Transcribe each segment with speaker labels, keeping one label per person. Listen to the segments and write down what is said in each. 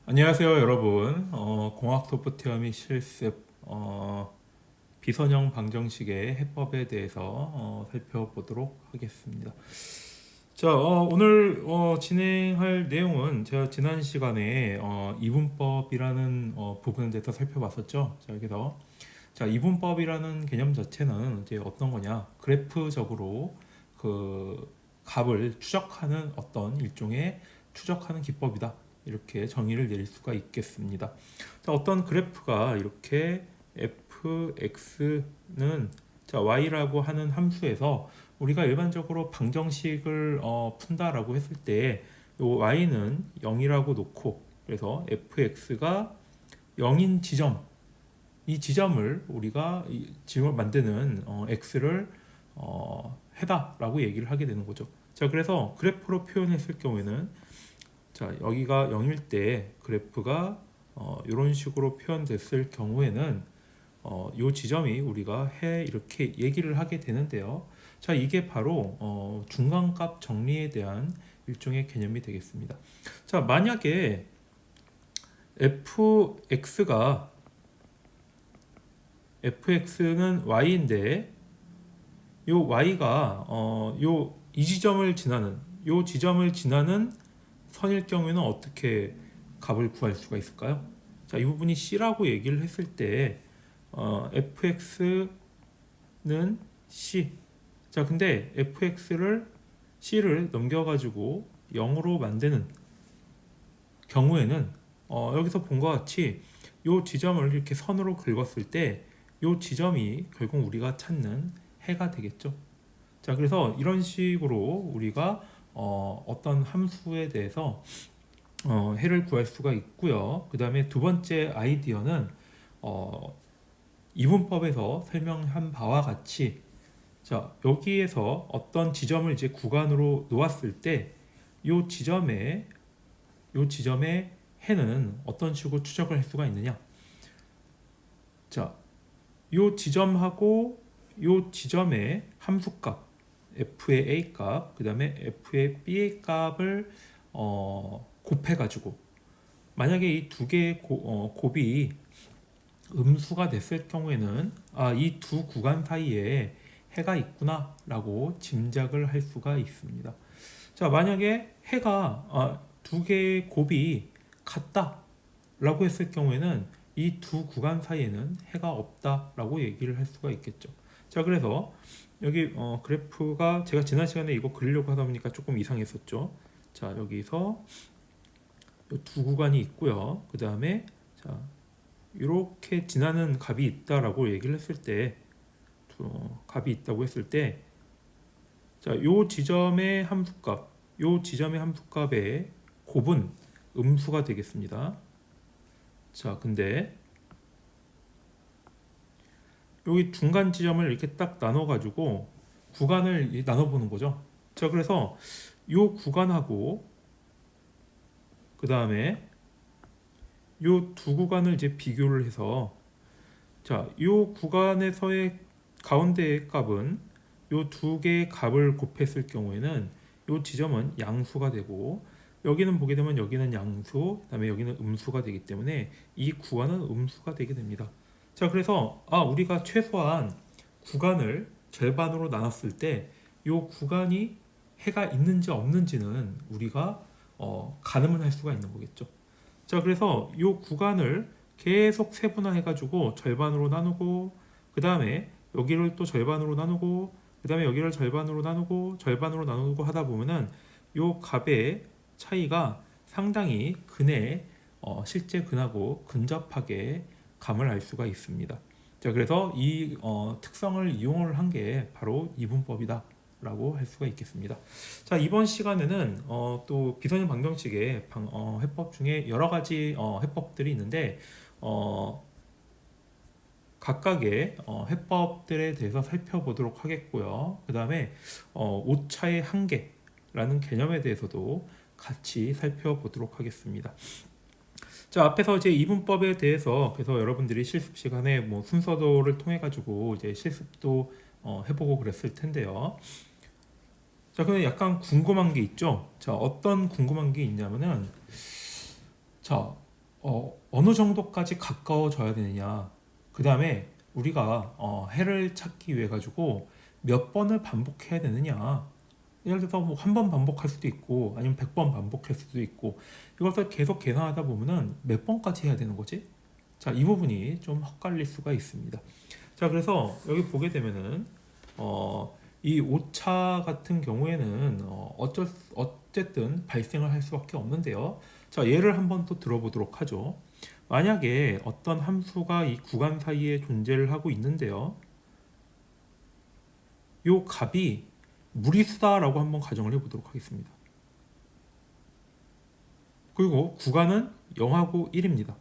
Speaker 1: 안녕하세요, 여러분. 공학 소프트웨어 및 실습 비선형 방정식의 해법에 대해서 살펴보도록 하겠습니다. 자, 오늘 진행할 내용은 제가 지난 시간에 이분법이라는 부분에 대해서 살펴봤었죠. 자, 여기서 이분법이라는 개념 자체는 이제 어떤 거냐? 그래프적으로 그 값을 추적하는 어떤 일종의 추적하는 기법이다. 이렇게 정의를 내릴 수가 있겠습니다. 자, 어떤 그래프가 이렇게 fx는 y라고 하는 함수에서 우리가 일반적으로 방정식을 푼다라고 했을 때 요 y는 0이라고 놓고 그래서 fx가 0인 지점 이 지점을 우리가 이 지점을 만드는 x를 해다라고 얘기를 하게 되는 거죠. 자, 그래서 그래프로 표현했을 경우에는 자, 여기가 0일 때 그래프가 이런 식으로 표현됐을 경우에는 이 지점이 우리가 해 이렇게 얘기를 하게 되는데요. 자, 이게 바로 중간값 정리에 대한 일종의 개념이 되겠습니다. 자, 만약에 fx는 y인데 요 y가 요 이 지점을 지나는 선일 경우에는 어떻게 값을 구할 수가 있을까요? 자, 이 부분이 C라고 얘기를 했을 때 fx는 C. 자, 근데 fx를 C를 넘겨가지고 0으로 만드는 경우에는 여기서 본 것 같이 이 지점을 이렇게 선으로 긁었을 때 이 지점이 결국 우리가 찾는 해가 되겠죠. 자, 그래서 이런 식으로 우리가 어떤 함수에 대해서 해를 구할 수가 있고요. 그 다음에 두 번째 아이디어는 이분법에서 설명한 바와 같이 자, 여기에서 어떤 지점을 이제 구간으로 놓았을 때 이 지점의 해는 어떤 식으로 추적을 할 수가 있느냐? 자, 이 지점하고 이 지점의 함수값 f의 a 값, 그 다음에 f의 b의 값을 곱해가지고 만약에 이 두 개의 곱이 음수가 됐을 경우에는 이 두 구간 사이에 해가 있구나라고 짐작을 할 수가 있습니다. 자, 만약에 해가 두 개의 곱이 같다라고 했을 경우에는 이 두 구간 사이에는 해가 없다라고 얘기를 할 수가 있겠죠. 자, 그래서 여기 그래프가 제가 지난 시간에 이거 그리려고 하다 보니까 조금 이상했었죠. 자, 여기서 두 구간이 있고요. 그 다음에 자, 이렇게 지나는 값이 있다라고 얘기를 했을 때 값이 있다고 했을 때 자, 요 지점의 함수값의 곱은 음수가 되겠습니다. 자, 근데 여기 중간 지점을 이렇게 딱 나눠 가지고 구간을 나눠 보는 거죠. 자, 그래서 요 구간하고 그 다음에 요 두 구간을 이제 비교를 해서 자, 요 구간에서의 가운데의 값은 요 두 개의 값을 곱했을 경우에는 요 지점은 양수가 되고 여기는 보게 되면 여기는 양수, 그다음에 여기는 음수가 되기 때문에 이 구간은 음수가 되게 됩니다. 자, 그래서 우리가 최소한 구간을 절반으로 나눴을 때 요 구간이 해가 있는지 없는지는 우리가 가늠을 할 수가 있는 거겠죠. 자, 그래서 이 구간을 계속 세분화해 가지고 절반으로 나누고 그 다음에 여기를 또 절반으로 나누고 그 다음에 여기를 절반으로 나누고 하다 보면은 이 값의 차이가 상당히 실제 근하고 근접하게 감을 알 수가 있습니다. 자, 그래서 이 특성을 이용을 한 게 바로 이분법이다 라고 할 수가 있겠습니다. 자, 이번 시간에는 또 비선형 방정식의 해법 중에 여러 가지 해법들이 있는데 각각의 해법들에 대해서 살펴보도록 하겠고요. 그 다음에 오차의 한계라는 개념에 대해서도 같이 살펴보도록 하겠습니다. 자, 앞에서 이제 이분법에 대해서 그래서 여러분들이 실습 시간에 뭐 순서도를 통해 가지고 이제 실습도 해보고 그랬을 텐데요. 자, 그럼 약간 궁금한 게 있죠. 자, 어떤 궁금한 게 있냐면은 자, 어느 정도까지 가까워져야 되느냐. 그 다음에 우리가 해를 찾기 위해 가지고 몇 번을 반복해야 되느냐. 예를 들어서 뭐 한 번 반복할 수도 있고 아니면 100번 반복할 수도 있고 이것을 계속 계산하다 보면은 몇 번까지 해야 되는 거지? 자, 이 부분이 좀 헛갈릴 수가 있습니다. 자, 그래서 여기 보게 되면은 이 오차 같은 경우에는 어쨌든 발생을 할 수밖에 없는데요. 자, 예를 한번 또 들어보도록 하죠. 만약에 어떤 함수가 이 구간 사이에 존재를 하고 있는데요. 요 값이 무리수다라고 한번 가정을 해보도록 하겠습니다. 그리고 구간은 0하고 1입니다.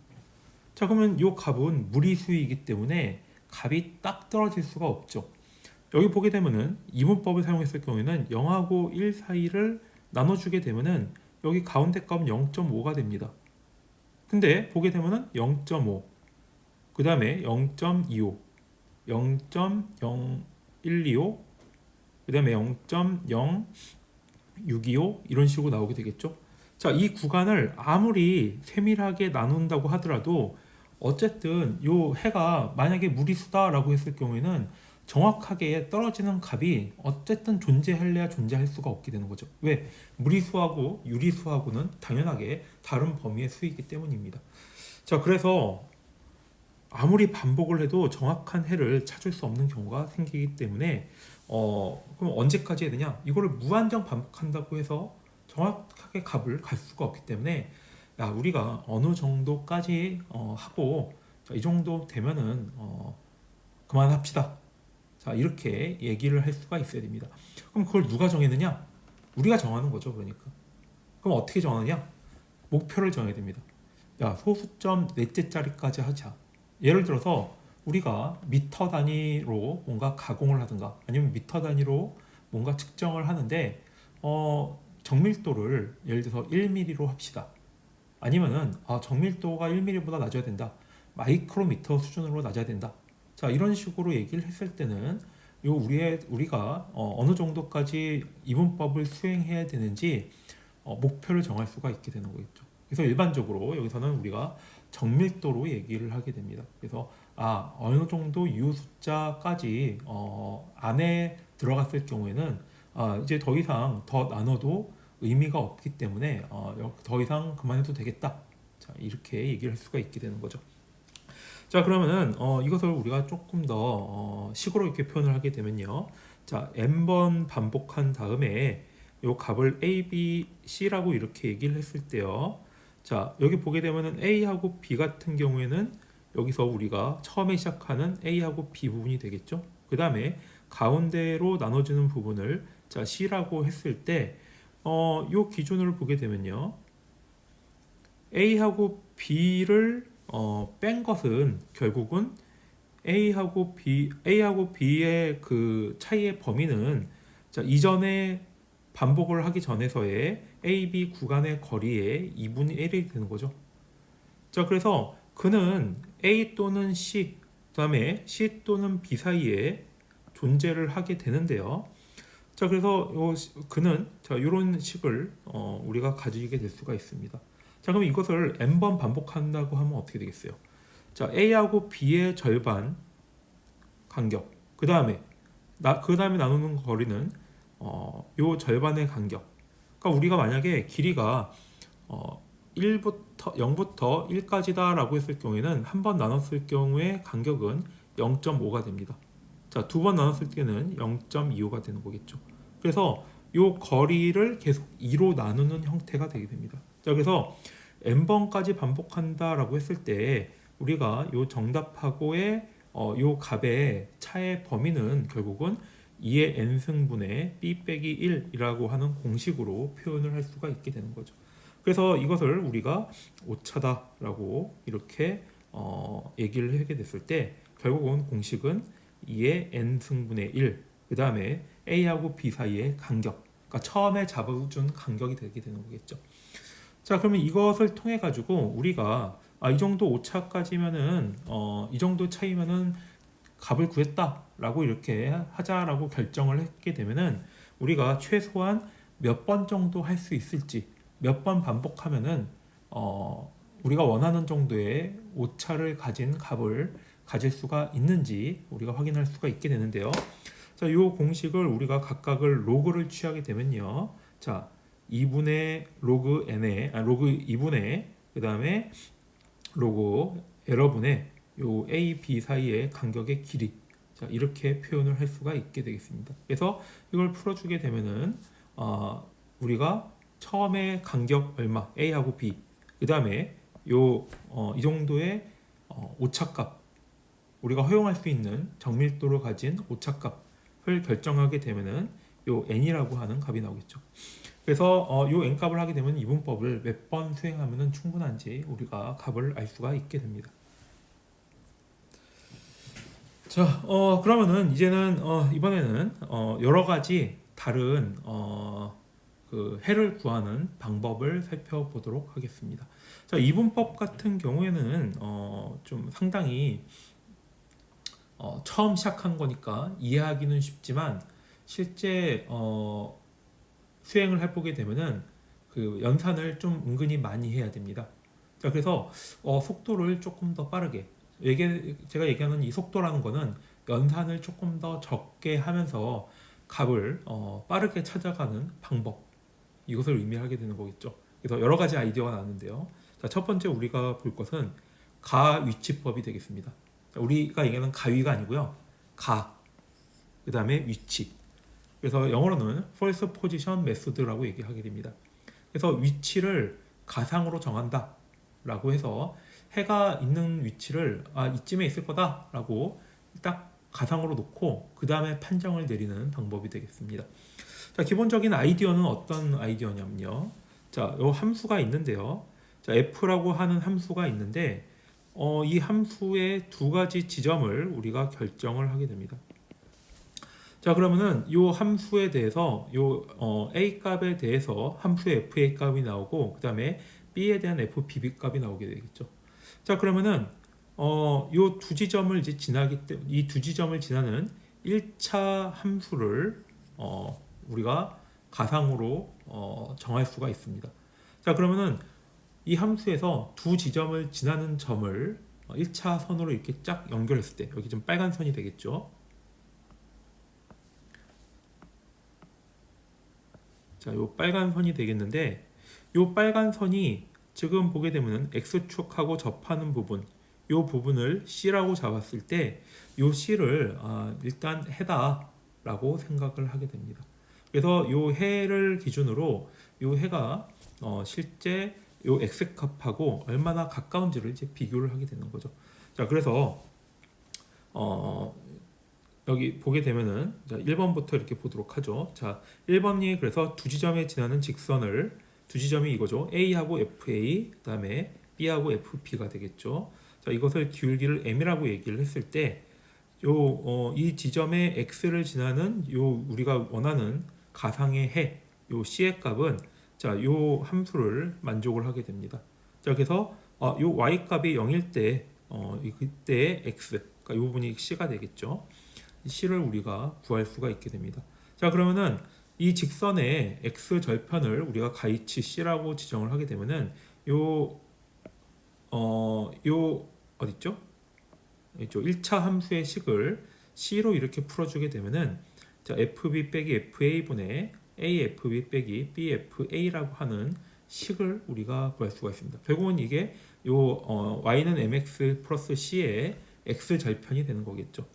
Speaker 1: 자, 그러면 요 값은 무리수이기 때문에 값이 딱 떨어질 수가 없죠. 여기 보게 되면은 이분법을 사용했을 경우에는 0하고 1 사이를 나눠주게 되면은 여기 가운데 값은 0.5가 됩니다. 근데 보게 되면은 0.5, 그 다음에 0.25, 0.0125, 그 다음에 0.0625 이런 식으로 나오게 되겠죠. 자, 이 구간을 아무리 세밀하게 나눈다고 하더라도 어쨌든 요 해가 만약에 무리수다라고 했을 경우에는 정확하게 떨어지는 값이 어쨌든 존재할래야 존재할 수가 없게 되는 거죠. 왜? 무리수하고 유리수하고는 당연하게 다른 범위의 수이기 때문입니다. 자, 그래서 아무리 반복을 해도 정확한 해를 찾을 수 없는 경우가 생기기 때문에 그럼 언제까지 해야 되냐? 이거를 무한정 반복한다고 해서 정확하게 값을 갈 수가 없기 때문에 야, 우리가 어느 정도까지 하고 자, 이 정도 되면은 그만합시다. 자, 이렇게 얘기를 할 수가 있어야 됩니다. 그럼 그걸 누가 정했느냐? 우리가 정하는 거죠, 그러니까. 그럼 어떻게 정하느냐? 목표를 정해야 됩니다. 야, 소수점 넷째 자리까지 하자. 예를 들어서 우리가 미터 단위로 뭔가 가공을 하든가 아니면 미터 단위로 뭔가 측정을 하는데 정밀도를 예를 들어서 1mm로 합시다. 아니면은 정밀도가 1mm보다 낮아야 된다. 마이크로미터 수준으로 낮아야 된다. 자, 이런 식으로 얘기를 했을 때는 우리가 어느 정도까지 이분법을 수행해야 되는지 목표를 정할 수가 있게 되는 거겠죠. 그래서 일반적으로 여기서는 우리가 정밀도로 얘기를 하게 됩니다. 그래서 어느 정도 유 숫자까지 안에 들어갔을 경우에는 이제 더 이상 더 나눠도 의미가 없기 때문에 더 이상 그만해도 되겠다. 자, 이렇게 얘기를 할 수가 있게 되는 거죠. 자, 그러면은 이것을 우리가 조금 더 식으로 이렇게 표현을 하게 되면요. 자, n번 반복한 다음에 요 값을 a, b, c라고 이렇게 얘기를 했을 때요. 자, 여기 보게 되면은 a하고 b 같은 경우에는 여기서 우리가 처음에 시작하는 a하고 b 부분이 되겠죠. 그 다음에 가운데로 나눠지는 부분을 자, c라고 했을 때 요 기준으로 보게 되면요. a하고 b를 뺀 것은 결국은 A하고 B의 그 차이의 범위는 자, 이전에 반복을 하기 전에서의 A, B 구간의 거리의 2분의 1이 되는 거죠. 자, 그래서 그는 A 또는 C, 그 다음에 C 또는 B 사이에 존재를 하게 되는데요. 자, 그래서 그는 자, 이런 식을 우리가 가지게 될 수가 있습니다. 자, 그럼 이것을 n번 반복한다고 하면 어떻게 되겠어요? 자, A하고 B의 절반 간격. 그 다음에 나누는 거리는 요 절반의 간격. 그러니까 우리가 만약에 길이가 0부터 1까지다라고 했을 경우에는 한 번 나눴을 경우에 간격은 0.5가 됩니다. 자, 두 번 나눴을 때는 0.25가 되는 거겠죠. 그래서 요 거리를 계속 2로 나누는 형태가 되게 됩니다. 자, 그래서 n번까지 반복한다라고 했을 때 우리가 요 정답하고의 요 값의 차의 범위는 결국은 2의 n승분의 b 빼기 1이라고 하는 공식으로 표현을 할 수가 있게 되는 거죠. 그래서 이것을 우리가 오차다라고 이렇게 얘기를 하게 됐을 때 결국은 공식은 2의 n승분의 1, 그 다음에 a하고 b 사이의 간격, 그러니까 처음에 잡아준 간격이 되게 되는 거겠죠. 자, 그러면 이것을 통해 가지고 우리가 이 정도 오차까지면은 이 정도 차이면은 값을 구했다라고 이렇게 하자라고 결정을 했게 되면은 우리가 최소한 몇 번 정도 할 수 있을지, 몇 번 반복하면은 우리가 원하는 정도의 오차를 가진 값을 가질 수가 있는지 우리가 확인할 수가 있게 되는데요. 자, 이 공식을 우리가 각각을 로그를 취하게 되면요. 자, 2분의 로그 n에 로그 2분의 그 다음에 로그 에러분의 요 a, b 사이의 간격의 길이, 자, 이렇게 표현을 할 수가 있게 되겠습니다. 그래서 이걸 풀어주게 되면은 우리가 처음에 간격 얼마 a하고 b, 그 다음에 이 정도의 오차값, 우리가 허용할 수 있는 정밀도를 가진 오차값을 결정하게 되면은 요 n이라고 하는 값이 나오겠죠. 그래서 요 n 값을 하게 되면 이분법을 몇 번 수행하면은 충분한지 우리가 값을 알 수가 있게 됩니다. 자, 그러면은 이제는 이번에는 여러 가지 다른 그 해를 구하는 방법을 살펴보도록 하겠습니다. 자, 이분법 같은 경우에는 좀 상당히 처음 시작한 거니까 이해하기는 쉽지만 실제 수행을 해보게 되면은 그 연산을 좀 은근히 많이 해야 됩니다. 자, 그래서 속도를 조금 더 빠르게, 제가 얘기하는 이 속도라는 거는 연산을 조금 더 적게 하면서 값을 빠르게 찾아가는 방법, 이것을 의미하게 되는 거겠죠. 그래서 여러 가지 아이디어가 나왔는데요. 자, 첫 번째 우리가 볼 것은 가위치법이 되겠습니다. 자, 우리가 얘기하는 가위가 아니고요. 그 다음에 위치. 그래서 영어로는 false position method라고 얘기하게 됩니다. 그래서 위치를 가상으로 정한다 라고 해서 해가 있는 위치를 이쯤에 있을 거다 라고 딱 가상으로 놓고 그 다음에 판정을 내리는 방법이 되겠습니다. 자, 기본적인 아이디어는 어떤 아이디어냐면요. 자, 요 함수가 있는데요. 자, f라고 하는 함수가 있는데 이 함수의 두 가지 지점을 우리가 결정을 하게 됩니다. 자, 그러면은 요 함수에 대해서 a 값에 대해서 함수의 fa 값이 나오고 그 다음에 b에 대한 fbb 값이 나오게 되겠죠. 자, 그러면은 요 두 지점을 이제 지나기 때문에 이 두 지점을 지나는 1차 함수를 우리가 가상으로 정할 수가 있습니다. 자, 그러면은 이 함수에서 두 지점을 지나는 점을 1차 선으로 이렇게 쫙 연결했을 때 여기 좀 빨간 선이 되겠죠. 자, 요 빨간 선이 되겠는데 요 빨간 선이 지금 보게 되면 x축하고 접하는 부분, 요 부분을 C라고 잡았을 때 요 C를 일단 해다라고 생각을 하게 됩니다. 그래서 요 해를 기준으로 요 해가 실제 요 x값하고 얼마나 가까운지를 이제 비교를 하게 되는 거죠. 자, 그래서 여기 보게 되면은 자, 1번부터 이렇게 보도록 하죠. 자, 1번이 그래서 두 지점에 지나는 직선을, 두 지점이 이거죠. A하고 FA, 그 다음에 B하고 FP가 되겠죠. 자, 이것을 기울기를 M이라고 얘기를 했을 때 이 지점의 X를 지나는 우리가 원하는 가상의 해, 요 C의 값은 자, 요 함수를 만족을 하게 됩니다. 자, 그래서 요 Y 값이 0일 때 그때의 X, 그러니까 이 부분이 C가 되겠죠. C를 우리가 구할 수가 있게 됩니다. 자, 그러면은 이 직선의 x 절편을 우리가 가이치 C라고 지정을 하게 되면은 요 어디 있죠? 있죠. 1차 함수의 식을 C로 이렇게 풀어주게 되면은 자, FB 빼기 FA분의 AFB 빼기 BFA라고 하는 식을 우리가 구할 수가 있습니다. 결국은 이게 Y는 MX 플러스 C의 X 절편이 되는 거겠죠.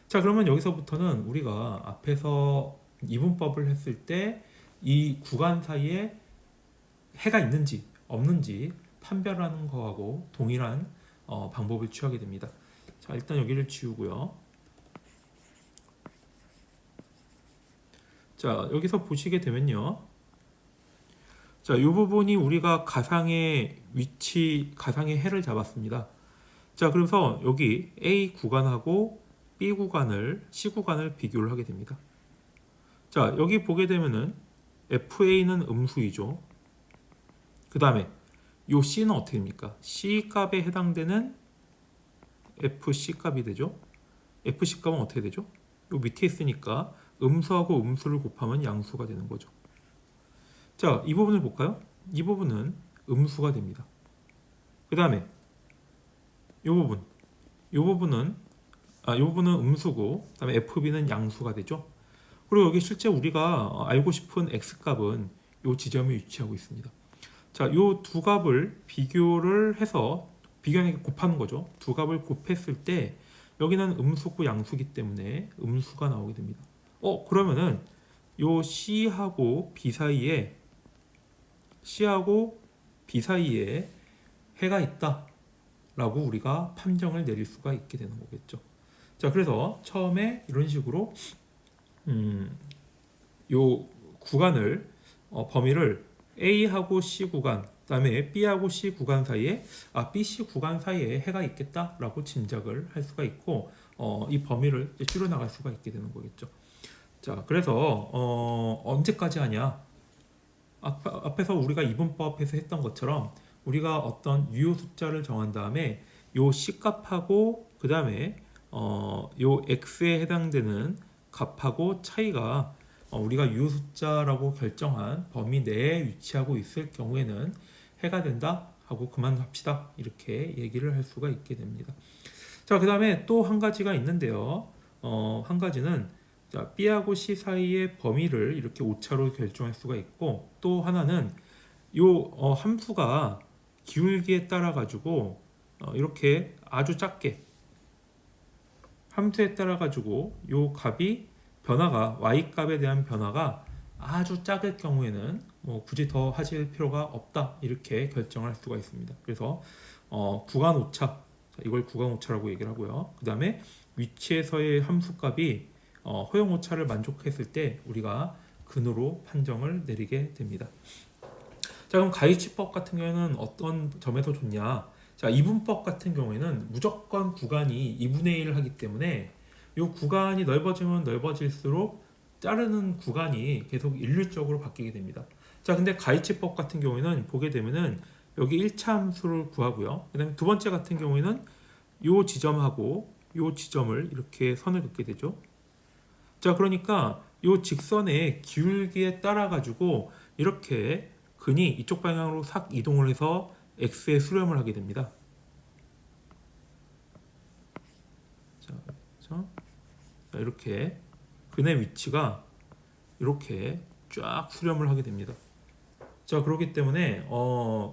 Speaker 1: 자, 그러면 여기서부터는 우리가 앞에서 이분법을 했을 때 이 구간 사이에 해가 있는지 없는지 판별하는 거하고 동일한 방법을 취하게 됩니다. 자, 일단 여기를 지우고요. 자, 여기서 보시게 되면요. 자, 이 부분이 우리가 가상의 위치, 가상의 해를 잡았습니다. 자, 그래서 여기 A 구간하고 B 구간을, C 구간을 비교를 하게 됩니다. 자, 여기 보게 되면은 FA는 음수이죠. 그 다음에 요 C는 어떻게 됩니까? C 값에 해당되는 FC 값이 되죠. FC 값은 어떻게 되죠? 요 밑에 있으니까 음수하고 음수를 곱하면 양수가 되는 거죠. 자, 이 부분을 볼까요? 이 부분은 음수가 됩니다. 그 다음에 이 부분, 이 부분은 음수고, 그 다음에 fb는 양수가 되죠. 그리고 여기 실제 우리가 알고 싶은 x값은 이 지점에 위치하고 있습니다. 자, 이 두 값을 비교를 해서 비교하는 게 곱하는 거죠. 두 값을 곱했을 때 여기는 음수고 양수기 때문에 음수가 나오게 됩니다. 그러면은 요 C하고 B 사이에 해가 있다라고 우리가 판정을 내릴 수가 있게 되는 거겠죠. 자, 그래서 처음에 이런 식으로 요 구간을 범위를 A하고 C 구간, 그다음에 B하고 C 구간 사이에 B, C 구간 사이에 해가 있겠다라고 짐작을 할 수가 있고 이 범위를 줄여 나갈 수가 있게 되는 거겠죠. 자, 그래서 언제까지 하냐? 앞에서 우리가 이분법에서 했던 것처럼 우리가 어떤 유효 숫자를 정한 다음에 요 C 값하고 그 다음에 요 X에 해당되는 값하고 차이가 우리가 유효 숫자라고 결정한 범위 내에 위치하고 있을 경우에는 해가 된다 하고 그만합시다 이렇게 얘기를 할 수가 있게 됩니다. 자, 그 다음에 또 한 가지가 있는데요. 한 가지는 자, B하고 C 사이의 범위를 이렇게 오차로 결정할 수가 있고, 또 하나는 요 함수가 기울기에 따라 가지고 이렇게 아주 작게 함수에 따라 가지고 요 값이 변화가 y 값에 대한 변화가 아주 작을 경우에는 뭐 굳이 더 하실 필요가 없다 이렇게 결정할 수가 있습니다. 그래서 구간 오차, 이걸 구간 오차라고 얘기를 하고요. 그 다음에 위치에서의 함수값이 허용 오차를 만족했을 때 우리가 근으로 판정을 내리게 됩니다. 자, 그럼 가이치법 같은 경우에는 어떤 점에서 좋냐? 자, 이분법 같은 경우에는 무조건 구간이 2분의 1을 하기 때문에 이 구간이 넓어지면 넓어질수록 자르는 구간이 계속 일률적으로 바뀌게 됩니다. 자, 근데 가이치법 같은 경우에는 보게 되면은 여기 1차 함수를 구하고요. 그다음에 두 번째 같은 경우에는 이 지점하고 이 지점을 이렇게 선을 긋게 되죠. 자, 그러니까 이 직선의 기울기에 따라 가지고 이렇게 근이 이쪽 방향으로 싹 이동을 해서 x에 수렴을 하게 됩니다. 자, 이렇게 근의 위치가 이렇게 쫙 수렴을 하게 됩니다. 자, 그렇기 때문에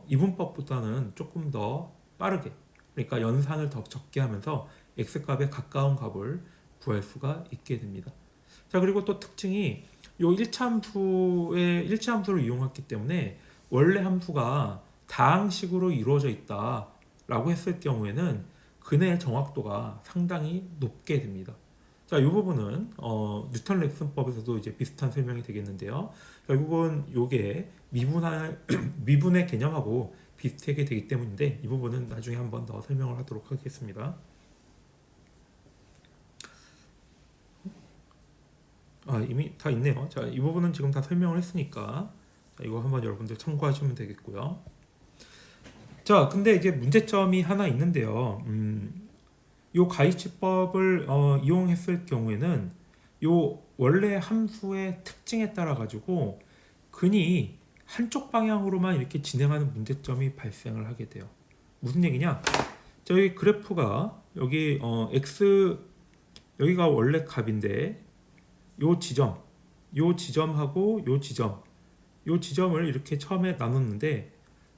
Speaker 1: 이분법보다는 조금 더 빠르게, 그러니까 연산을 더 적게 하면서 x값에 가까운 값을 구할 수가 있게 됩니다. 자, 그리고 또 특징이 요 1차 함수를 이용했기 때문에 원래 함수가 다항식으로 이루어져 있다라고 했을 경우에는 근의 정확도가 상당히 높게 됩니다. 자, 이 부분은 뉴턴 렉슨법에서도 이제 비슷한 설명이 되겠는데요. 결국은 요게 미분의 개념하고 비슷하게 되기 때문인데 이 부분은 나중에 한번 더 설명을 하도록 하겠습니다. 이미 다 있네요. 자, 이 부분은 지금 다 설명을 했으니까 이거 한번 여러분들 참고하시면 되겠고요. 자, 근데 이게 문제점이 하나 있는데요. 요 가이치법을 이용했을 경우에는 요 원래 함수의 특징에 따라 가지고 근이 한쪽 방향으로만 이렇게 진행하는 문제점이 발생을 하게 돼요. 무슨 얘기냐? 저희 그래프가 여기 x 여기가 원래 값인데 요 지점하고 요 지점을 이렇게 처음에 나눴는데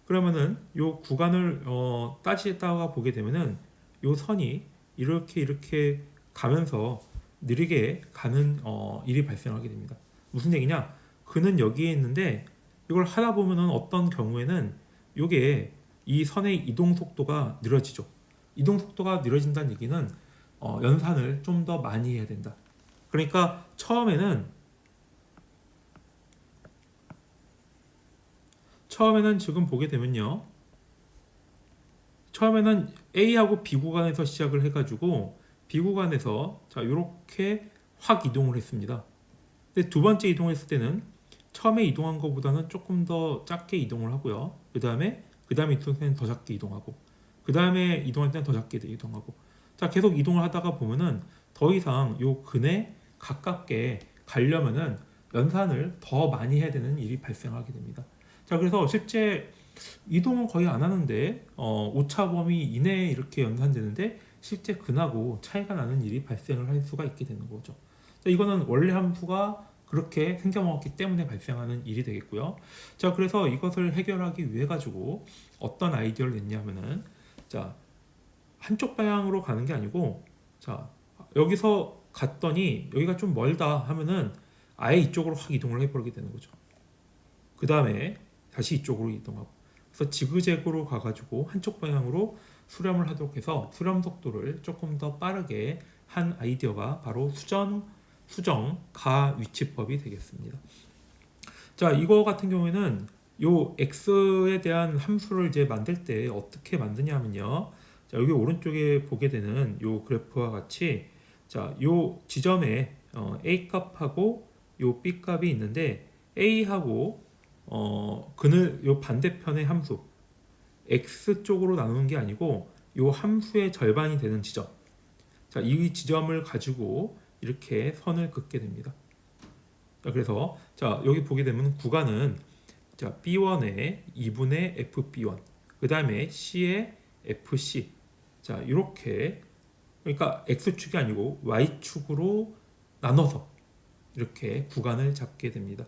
Speaker 1: 그러면은 요 구간을 따지다가 보게 되면은 요 선이 이렇게 가면서 느리게 가는 일이 발생하게 됩니다. 무슨 얘기냐? 그는 여기에 있는데 이걸 하다 보면은 어떤 경우에는 요게 이 선의 이동 속도가 느려지죠. 이동 속도가 느려진다는 얘기는 연산을 좀 더 많이 해야 된다. 그러니까 처음에는 지금 보게 되면요. 처음에는 A하고 B 구간에서 시작을 해가지고 B 구간에서 자 이렇게 확 이동을 했습니다. 근데 두 번째 이동했을 때는 처음에 이동한 것보다는 조금 더 작게 이동을 하고요. 그 다음에 이동할 때는 더 작게 이동하고 그 다음에 이동할 때는 더 작게 이동하고 자 계속 이동을 하다가 보면은 더 이상 요 근에 가깝게 가려면은 연산을 더 많이 해야 되는 일이 발생하게 됩니다. 자, 그래서 실제 이동은 거의 안 하는데 오차 범위 이내에 이렇게 연산되는데 실제 근하고 차이가 나는 일이 발생을 할 수가 있게 되는 거죠. 자, 이거는 원래 함수가 그렇게 생겨먹었기 때문에 발생하는 일이 되겠고요. 자, 그래서 이것을 해결하기 위해 가지고 어떤 아이디어를 냈냐면은, 자, 한쪽 방향으로 가는 게 아니고, 자, 여기서 갔더니 여기가 좀 멀다 하면은 아예 이쪽으로 확 이동을 해버리게 되는 거죠. 그 다음에 다시 이쪽으로 이동하고, 그래서 지그재그로 가가지고 한쪽 방향으로 수렴을 하도록 해서 수렴 속도를 조금 더 빠르게 한 아이디어가 바로 수정 가 위치법이 되겠습니다. 자, 이거 같은 경우에는 요 x에 대한 함수를 이제 만들 때 어떻게 만드냐면요. 자, 여기 오른쪽에 보게 되는 요 그래프와 같이, 자, 요 지점에 a 값하고 요 b 값이 있는데, a하고 그늘 요 반대편의 함수 x 쪽으로 나누는 게 아니고 요 함수의 절반이 되는 지점, 자, 이 지점을 가지고 이렇게 선을 긋게 됩니다. 자, 그래서 자, 여기 보게 되면 구간은, 자, B1의 2분의 FB1, 그 다음에 C의 FC, 자, 이렇게, 그러니까 X축이 아니고 Y축으로 나눠서 이렇게 구간을 잡게 됩니다.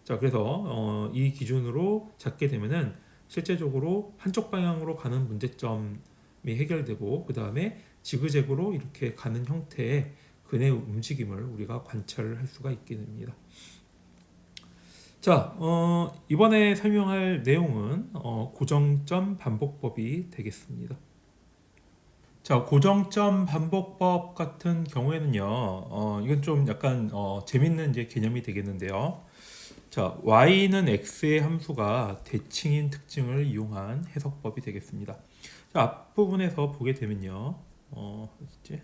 Speaker 1: 자, 그래서 이 기준으로 잡게 되면은 실제적으로 한쪽 방향으로 가는 문제점이 해결되고, 그 다음에 지그재그로 이렇게 가는 형태의 근의 움직임을 우리가 관찰을 할 수가 있게 됩니다. 자, 이번에 설명할 내용은 고정점 반복법이 되겠습니다. 자, 고정점 반복법 같은 경우에는요, 이건 좀 약간 재밌는 이제 개념이 되겠는데요. 자, y는 x의 함수가 대칭인 특징을 이용한 해석법이 되겠습니다. 자, 앞부분에서 보게 되면요, 어디지?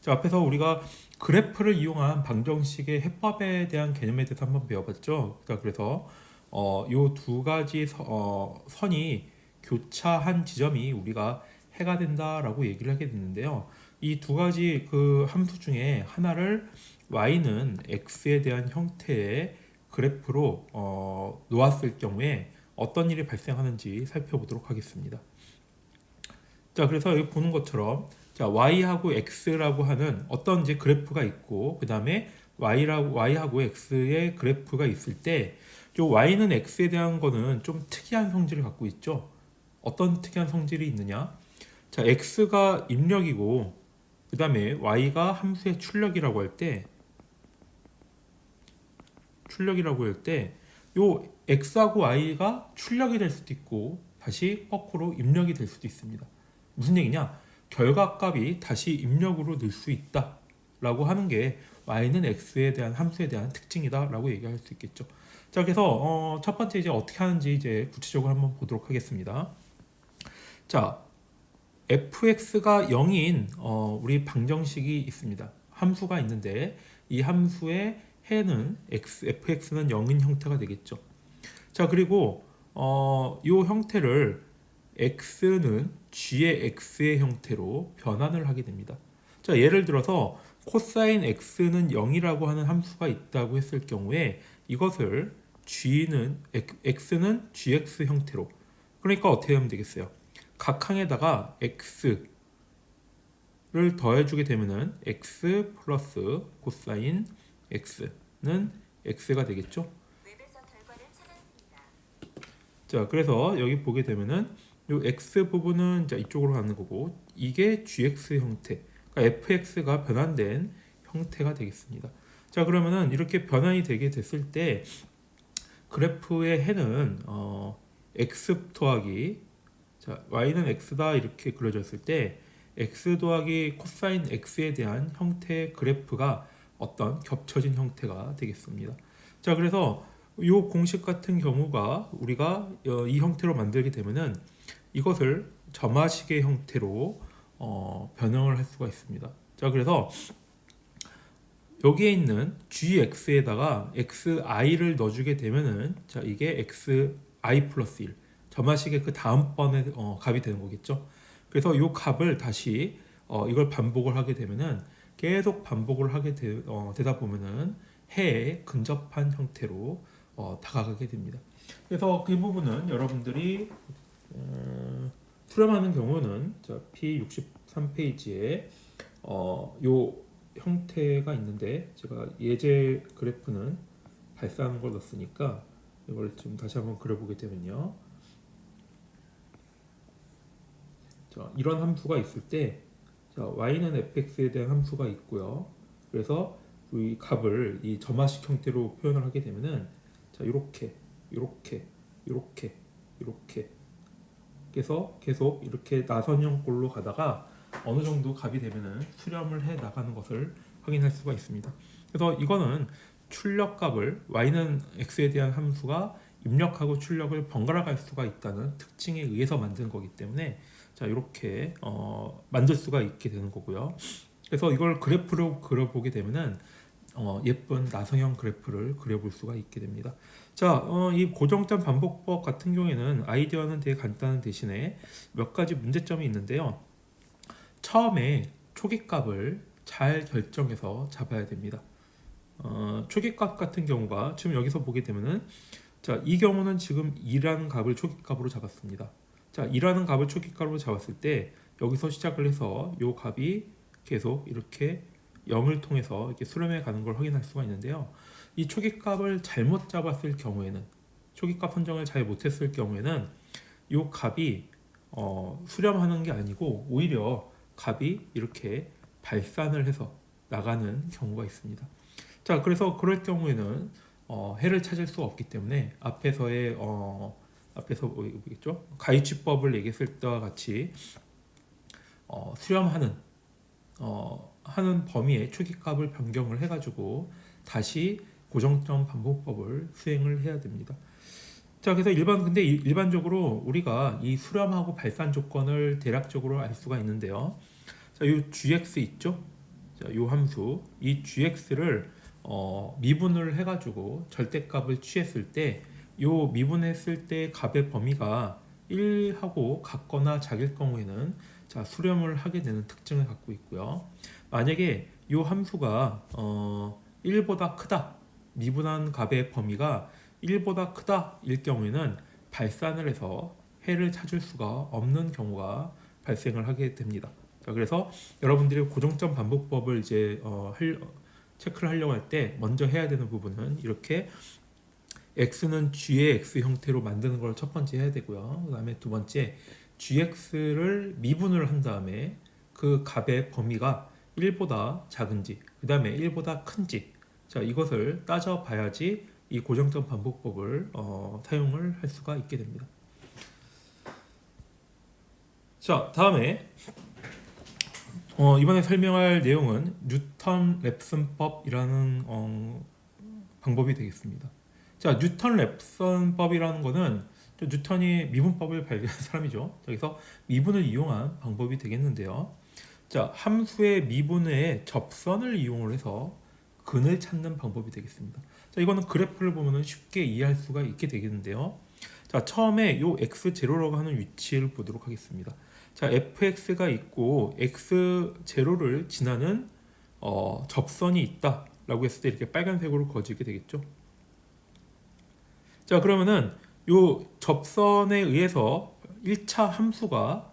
Speaker 1: 자, 앞에서 우리가 그래프를 이용한 방정식의 해법에 대한 개념에 대해서 한번 배워봤죠. 자, 그래서 요 두 가지 선이 교차한 지점이 우리가 해가 된다라고 얘기를 하게 됐는데요. 이 두 가지 그 함수 중에 하나를 y는 x에 대한 형태의 그래프로 놓았을 경우에 어떤 일이 발생하는지 살펴보도록 하겠습니다. 자, 그래서 여기 보는 것처럼, 자, y하고 x라고 하는 어떤 이제 그래프가 있고, 그 다음에 y하고 x의 그래프가 있을 때, 요 y는 x에 대한 거는 좀 특이한 성질을 갖고 있죠. 어떤 특이한 성질이 있느냐? 자, x가 입력이고, 그 다음에 y가 함수의 출력이라고 할 때, 요 x하고 y가 출력이 될 수도 있고, 다시 거꾸로 입력이 될 수도 있습니다. 무슨 얘기냐? 결과값이 다시 입력으로 늘 수 있다 라고 하는 게 y는 x에 대한 함수에 대한 특징이다 라고 얘기할 수 있겠죠. 자, 그래서 첫 번째 이제 어떻게 하는지 이제 구체적으로 한번 보도록 하겠습니다. 자, fx가 0인 우리 방정식이 있습니다. 함수가 있는데 이 함수의 해는 fx는 0인 형태가 되겠죠. 자, 그리고 이 형태를 x는 g의 x의 형태로 변환을 하게 됩니다. 자, 예를 들어서 코사인 x는 0이라고 하는 함수가 있다고 했을 경우에 이것을 x는 gx 형태로, 그러니까 어떻게 하면 되겠어요? 각항에다가 x를 더해주게 되면은 x 플러스 코사인 x는 x가 되겠죠. 자, 그래서 여기 보게 되면은 요 x 부분은 자 이쪽으로 가는 거고, 이게 gx 형태, 그러니까 fx가 변환된 형태가 되겠습니다. 자, 그러면은 이렇게 변환이 되게 됐을 때 그래프의 해는 x 더하기, 자, y는 x다 이렇게 그려졌을 때 x 더하기 코사인 x에 대한 형태의 그래프가 어떤 겹쳐진 형태가 되겠습니다. 자, 그래서 이 공식 같은 경우가 우리가 이 형태로 만들게 되면은 이것을 점화식의 형태로 변형을 할 수가 있습니다. 자, 그래서 여기에 있는 gx에다가 xi를 넣어주게 되면은, 자, 이게 xi 플러스 1, 점화식의 그 다음번에 값이 되는 거겠죠. 그래서 이 값을 다시 이걸 반복을 하게 되면은 계속 반복을 하게 되다 보면은 해에 근접한 형태로 다가가게 됩니다. 그래서 그 부분은 여러분들이 수렴하는 경우는 자, P63페이지에 요 형태가 있는데 제가 예제 그래프는 발사하는 걸 넣었으니까 이걸 좀 다시 한번 그려보게 되면요. 자, 이런 함수가 있을 때 자, y는 fx에 대한 함수가 있고요. 그래서 이 값을 이 점화식 형태로 표현을 하게 되면은 자, 이렇게 이렇게 그래서 계속 이렇게 나선형꼴로 가다가 어느 정도 값이 되면은 수렴을 해 나가는 것을 확인할 수가 있습니다. 그래서 이거는 출력값을 y는 x에 대한 함수가 입력하고 출력을 번갈아 갈 수가 있다는 특징에 의해서 만든 거기 때문에 자 이렇게 만들 수가 있게 되는 거고요. 그래서 이걸 그래프로 그려보게 되면은 예쁜 나성형 그래프를 그려볼 수가 있게 됩니다. 자, 이 고정점 반복법 같은 경우에는 아이디어는 되게 간단한 대신에 몇 가지 문제점이 있는데요. 처음에 초기값을 잘 결정해서 잡아야 됩니다. 초기값 같은 경우가 지금 여기서 보게 되면은 자, 이 경우는 지금 2라는 값을 초기값으로 잡았습니다. 자, 2라는 값을 초기값으로 잡았을 때 여기서 시작을 해서 이 값이 계속 이렇게 0을 통해서 이렇게 수렴해 가는 걸 확인할 수가 있는데요. 이 초기값을 잘못 잡았을 경우에는 초기값 선정을 잘 못했을 경우에는 이 값이 수렴하는 게 아니고 오히려 값이 이렇게 발산을 해서 나가는 경우가 있습니다. 자, 그래서 그럴 경우에는 해를 찾을 수 없기 때문에 앞에서 뭐겠죠? 가이치법을 얘기했을 때와 같이 수렴하는 하는 범위의 초기값을 변경을 해가지고 다시 고정점 반복법을 수행을 해야 됩니다. 자, 그래서 근데 일반적으로 우리가 이 수렴하고 발산 조건을 대략적으로 알 수가 있는데요. 자, 이 gx 있죠? 자, 이 함수, 이 gx를 미분을 해가지고 절대값을 취했을 때, 이 미분했을 때 값의 범위가 1하고 같거나 작을 경우에는 자, 수렴을 하게 되는 특징을 갖고 있고요. 만약에 이 함수가 1보다 크다, 미분한 값의 범위가 1보다 크다 일 경우에는 발산을 해서 해를 찾을 수가 없는 경우가 발생을 하게 됩니다. 자, 그래서 여러분들이 고정점 반복법을 이제 체크를 하려고 할 때 먼저 해야 되는 부분은 이렇게 x는 g의 x 형태로 만드는 걸 첫 번째 해야 되고요. 그 다음에 두 번째 gx를 미분을 한 다음에 그 값의 범위가 1보다 작은지 그 다음에 1보다 큰지 자 이것을 따져봐야지 이 고정점 반복법을 사용을 할 수가 있게 됩니다. 자 다음에 이번에 설명할 내용은 뉴턴 랩슨법이라는 방법이 되겠습니다. 자 뉴턴 랩슨법이라는 거는 뉴턴이 미분법을 발견한 사람이죠. 그래서 미분을 이용한 방법이 되겠는데요. 자 함수의 미분의 접선을 이용을 해서 근을 찾는 방법이 되겠습니다. 자 이거는 그래프를 보면 쉽게 이해할 수가 있게 되겠는데요. 자 처음에 요 x0라고 하는 위치를 보도록 하겠습니다. 자 fx가 있고 x0를 지나는 접선이 있다 라고 했을 때 이렇게 빨간색으로 그어지게 되겠죠. 자 그러면은 요 접선에 의해서 1차 함수가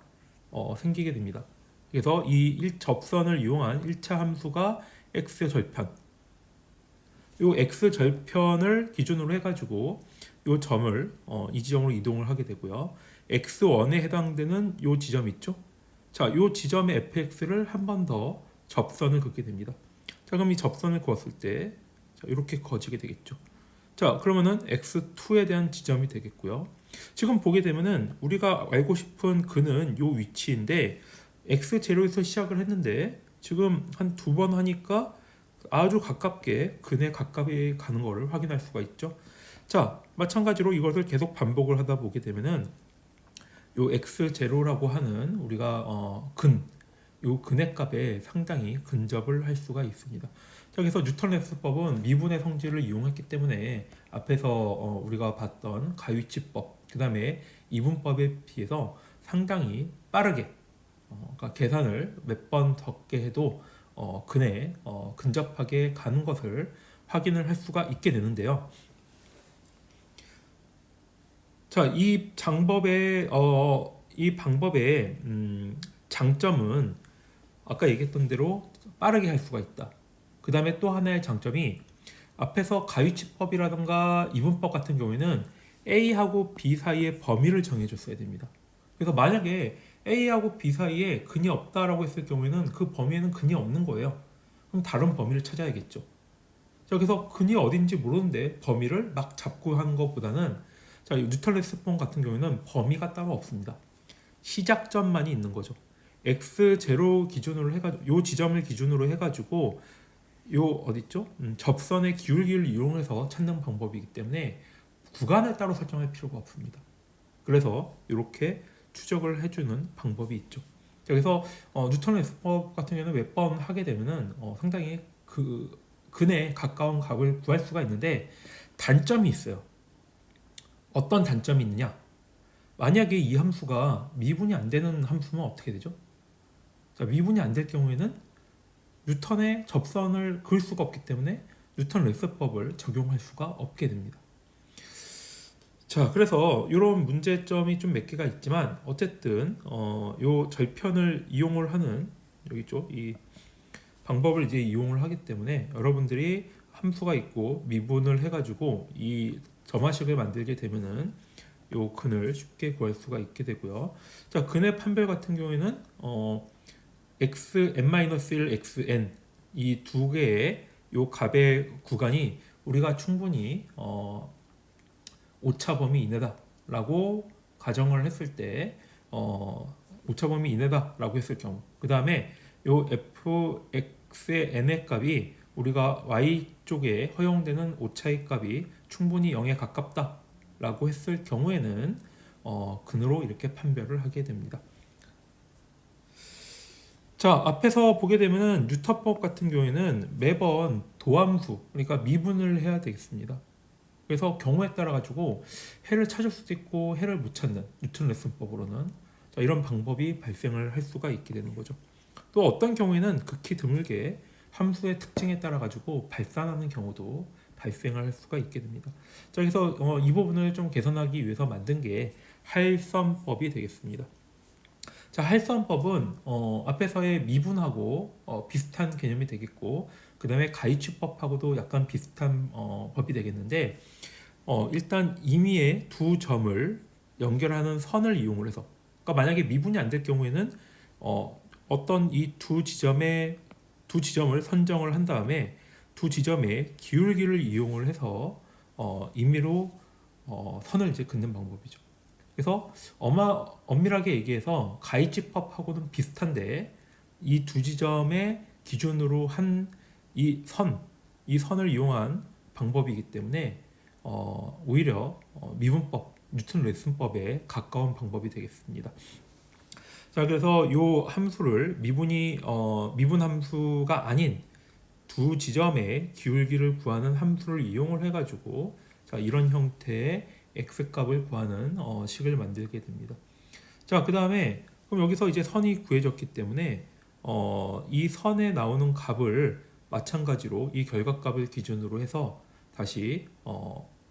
Speaker 1: 생기게 됩니다. 그래서 이 접선을 이용한 1차 함수가 x절편 요 x절편을 기준으로 해가지고 요 점을 이 지점으로 이동을 하게 되고요. x1에 해당되는 요 지점 있죠? 자, 요 지점의 fx를 한 번 더 접선을 긋게 됩니다. 자, 그럼 이 접선을 그었을 때 자, 이렇게 그어지게 되겠죠. 자, 그러면은 x2에 대한 지점이 되겠고요. 지금 보게 되면은 우리가 알고 싶은 근은 요 위치인데 x0에서 시작을 했는데 지금 한 두 번 하니까 아주 가깝게 근에 가깝게 가는 것을 확인할 수가 있죠. 자, 마찬가지로 이것을 계속 반복을 하다 보게 되면은 요 x0라고 하는 우리가 요 근의 값에 상당히 근접을 할 수가 있습니다. 자, 그래서 뉴턴 랩슨법은 미분의 성질을 이용했기 때문에 앞에서 우리가 봤던 가위치법, 그 다음에 이분법에 비해서 상당히 빠르게 그러니까 계산을 몇 번 적게 해도 근에 근접하게 가는 것을 확인을 할 수가 있게 되는데요. 자, 이 방법의 장점은 아까 얘기했던 대로 빠르게 할 수가 있다. 그 다음에 또 하나의 장점이 앞에서 가위치법이라든가 이분법 같은 경우에는 A하고 B 사이의 범위를 정해줬어야 됩니다. 그래서 만약에 A하고 B 사이에 근이 없다라고 했을 경우에는 그 범위에는 근이 없는 거예요. 그럼 다른 범위를 찾아야겠죠. 자, 그래서 근이 어딘지 모르는데 범위를 막 잡고 하는 것보다는 자, 뉴턴 레스폰 같은 경우에는 범위가 따로 없습니다. 시작점만이 있는 거죠. x0 기준으로 해가지고 요 지점을 기준으로 해가지고 요 어딨죠? 접선의 기울기를 이용해서 찾는 방법이기 때문에 구간을 따로 설정할 필요가 없습니다. 그래서 이렇게 추적을 해주는 방법이 있죠. 그래서 뉴턴 레스법 같은 경우는 몇 번 하게 되면은 상당히 그 근에 가까운 값을 구할 수가 있는데 단점이 있어요. 어떤 단점이 있느냐? 만약에 이 함수가 미분이 안 되는 함수면 어떻게 되죠? 자, 미분이 안 될 경우에는 뉴턴의 접선을 그을 수가 없기 때문에 뉴턴 레스법을 적용할 수가 없게 됩니다. 자, 그래서 이런 문제점이 좀 몇 개가 있지만 어쨌든 요 절편을 이용을 하는 여기 있죠? 이 방법을 이제 이용을 하기 때문에 여러분들이 함수가 있고 미분을 해가지고 이 점화식을 만들게 되면은 요 근을 쉽게 구할 수가 있게 되고요. 자, 근의 판별 같은 경우에는 xn-1, xn 이 두 개의 요 값의 구간이 우리가 충분히 오차 범위 이내다라고 가정을 했을 때 오차 범위 이내다라고 했을 경우 그 다음에 요 fx의 n의 값이 우리가 y 쪽에 허용되는 오차의 값이 충분히 0에 가깝다라고 했을 경우에는 근으로 이렇게 판별을 하게 됩니다. 자, 앞에서 보게 되면은 뉴턴법 같은 경우에는 매번 도함수, 그러니까 미분을 해야 되겠습니다. 그래서 경우에 따라 가지고 해를 찾을 수도 있고 해를 못 찾는 뉴턴 레슨법으로는 자, 이런 방법이 발생을 할 수가 있게 되는 거죠. 또 어떤 경우에는 극히 드물게 함수의 특징에 따라 가지고 발산하는 경우도 발생을 할 수가 있게 됩니다. 자, 그래서 이 부분을 좀 개선하기 위해서 만든 게 할선법이 되겠습니다. 자, 할선법은 앞에서의 미분하고 비슷한 개념이 되겠고 그 다음에 가이치법하고도 약간 비슷한 법이 되겠는데 일단 임의의 두 점을 연결하는 선을 이용을 해서 그러니까 만약에 미분이 안 될 경우에는 어떤 이 두 지점을 선정을 한 다음에 두 지점의 기울기를 이용을 해서 임의로 선을 이제 긋는 방법이죠. 그래서 엄밀하게 얘기해서 가이치법하고는 비슷한데 이 두 지점의 기준으로 한 이 선을 이용한 방법이기 때문에 오히려 미분법, 뉴턴 레슨법에 가까운 방법이 되겠습니다. 자, 그래서 이 함수를 미분 함수가 아닌 두 지점의 기울기를 구하는 함수를 이용을 해가지고 자, 이런 형태의 x값을 구하는 식을 만들게 됩니다. 자, 그 다음에 그럼 여기서 이제 선이 구해졌기 때문에 이 선에 나오는 값을 마찬가지로 이 결과값을 기준으로 해서 다시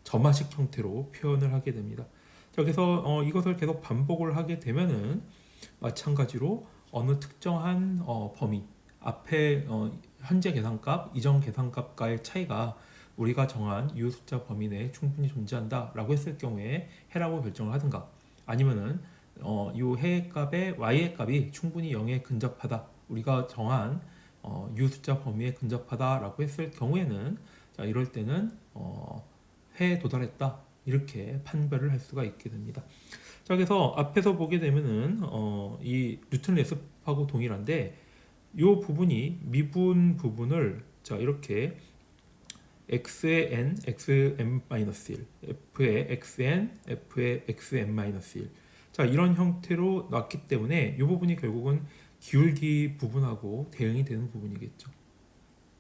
Speaker 1: 점화식 형태로 표현을 하게 됩니다. 자, 그래서 이것을 계속 반복을 하게 되면은 마찬가지로 어느 특정한 범위 앞에 현재 계산값, 이전 계산값과의 차이가 우리가 정한 이 숫자 범위 내에 충분히 존재한다라고 했을 경우에 해라고 결정을 하든가 아니면은 이 해의 값에 y의 값이 충분히 0에 근접하다 우리가 정한 이 숫자 범위에 근접하다라고 했을 경우에는 자, 이럴 때는 해에 도달했다 이렇게 판별을 할 수가 있게 됩니다. 자, 그래서 앞에서 보게 되면은 이 뉴턴 레슨법하고 동일한데 이 부분이 미분 부분을 자 이렇게 x의 n, xm-1, f의 xn, f의 xm-1 자 이런 형태로 놨기 때문에 이 부분이 결국은 기울기 부분하고 대응이 되는 부분이겠죠.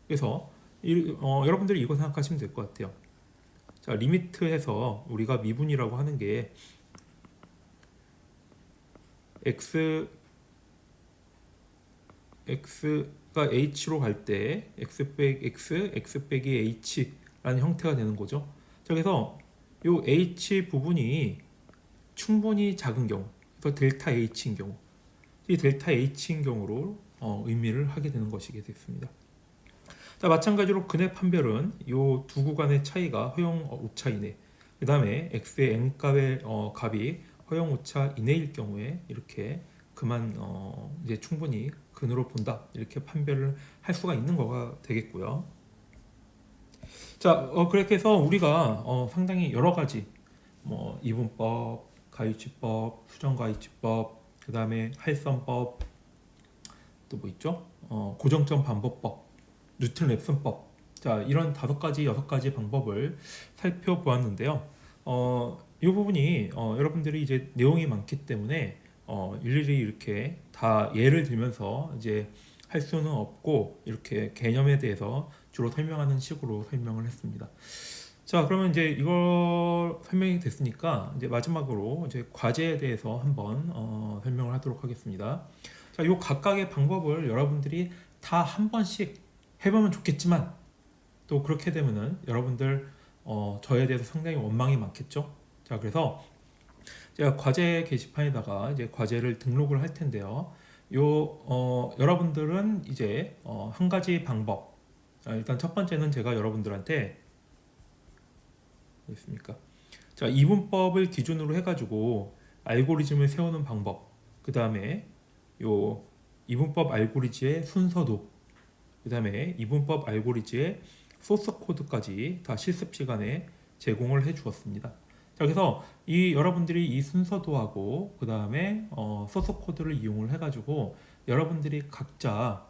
Speaker 1: 그래서 여러분들이 이거 생각하시면 될 것 같아요. 자, 리미트해서 우리가 미분이라고 하는 게 x가 h로 갈 때 x 빼기 x, x 빼기 h라는 형태가 되는 거죠. 자, 그래서 이 h 부분이 충분히 작은 경우, 그래서 델타 H인 경우, 이 델타 H인 경우로 의미를 하게 되는 것이게 됐습니다. 자, 마찬가지로 근의 판별은 이 두 구간의 차이가 허용 오차 이내, 그 다음에 x의 n값의 값이 허용 오차 이내일 경우에 이렇게 그만 이제 충분히 근으로 본다, 이렇게 판별을 할 수가 있는 거가 되겠고요. 자, 그렇게 해서 우리가 상당히 여러 가지 뭐 이분법, 가위치법, 수정가위치법, 그 다음에 할선법, 또 뭐 있죠? 고정점 반복법, 뉴턴 랩슨법, 자, 이런 5가지, 6가지 방법을 살펴보았는데요. 이 부분이 여러분들이 이제 내용이 많기 때문에 일일이 이렇게 다 예를 들면서 이제 할 수는 없고, 이렇게 개념에 대해서 주로 설명하는 식으로 설명을 했습니다. 자, 그러면 이제 이거 설명이 됐으니까 이제 마지막으로 이제 과제에 대해서 한번 설명을 하도록 하겠습니다. 자, 요 각각의 방법을 여러분들이 다 한 번씩 해보면 좋겠지만, 또 그렇게 되면은 여러분들 저에 대해서 상당히 원망이 많겠죠. 자, 그래서 제가 과제 게시판에다가 이제 과제를 등록을 할 텐데요. 여러분들은 이제 한 가지 방법. 일단 첫 번째는 제가 여러분들한테 있습니까? 자, 이분법을 기준으로 해가지고 알고리즘을 세우는 방법. 그 다음에 요 이분법 알고리즘의 순서도. 그 다음에 이분법 알고리즘의 소스 코드까지 다 실습 시간에 제공을 해 주었습니다. 자, 그래서 여러분들이 이 순서도하고 그 다음에 소스 코드를 이용을 해가지고 여러분들이 각자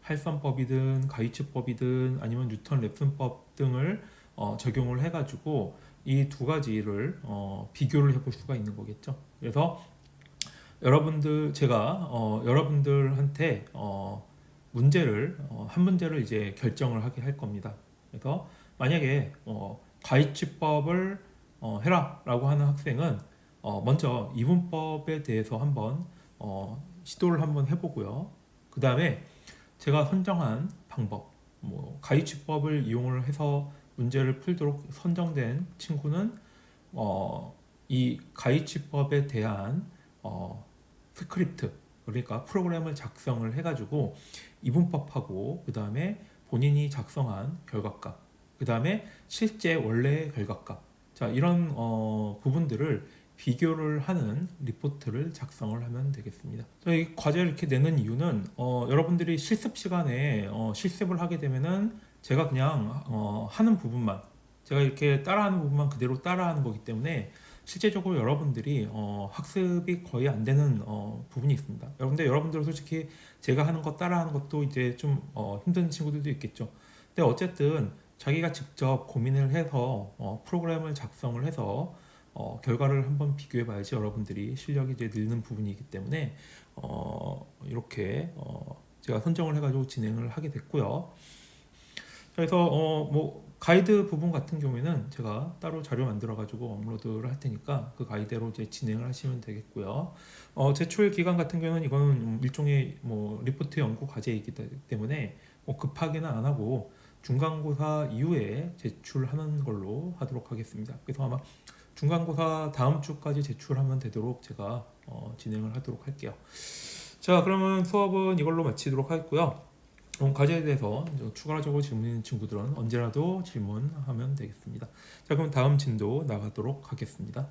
Speaker 1: 할선법이든 가이츠법이든 아니면 뉴턴 랩슨법 등을 적용을 해가지고 이 두 가지를 비교를 해볼 수가 있는 거겠죠. 그래서 제가 여러분들한테 한 문제를 이제 결정을 하게 할 겁니다. 그래서 만약에 가이치법을 해라라고 하는 학생은 먼저 이분법에 대해서 한번 시도를 한번 해보고요. 그 다음에 제가 선정한 방법, 뭐 가이치법을 이용을 해서 문제를 풀도록 선정된 친구는 이 가이치법에 대한 스크립트, 그러니까 프로그램을 작성을 해가지고 이분법하고 그 다음에 본인이 작성한 결과값, 그 다음에 실제 원래의 결과값, 자, 이런 부분들을 비교를 하는 리포트를 작성을 하면 되겠습니다. 이 과제를 이렇게 내는 이유는 여러분들이 실습 시간에 실습을 하게 되면은 제가 그냥 하는 부분만, 제가 이렇게 따라하는 부분만 그대로 따라하는 거기 때문에 실제적으로 여러분들이 학습이 거의 안 되는 부분이 있습니다. 여러분들 솔직히 제가 하는 거 따라하는 것도 이제 좀 힘든 친구들도 있겠죠. 근데 어쨌든 자기가 직접 고민을 해서 프로그램을 작성을 해서 결과를 한번 비교해 봐야지 여러분들이 실력이 이제 늘는 부분이기 때문에 이렇게 제가 선정을 해가지고 진행을 하게 됐고요. 그래서 뭐 가이드 부분 같은 경우에는 제가 따로 자료 만들어 가지고 업로드를 할 테니까 그 가이드로 이제 진행을 하시면 되겠고요. 제출 기간 같은 경우는 이거는 일종의 뭐 리포트 연구 과제이기 때문에 뭐 급하게는 안 하고 중간고사 이후에 제출하는 걸로 하도록 하겠습니다. 그래서 아마 중간고사 다음 주까지 제출하면 되도록 제가 진행을 하도록 할게요. 자, 그러면 수업은 이걸로 마치도록 하겠고요. 과제에 대해서 추가적으로 질문 있는 친구들은 언제라도 질문하면 되겠습니다. 자, 그럼 다음 진도 나가도록 하겠습니다.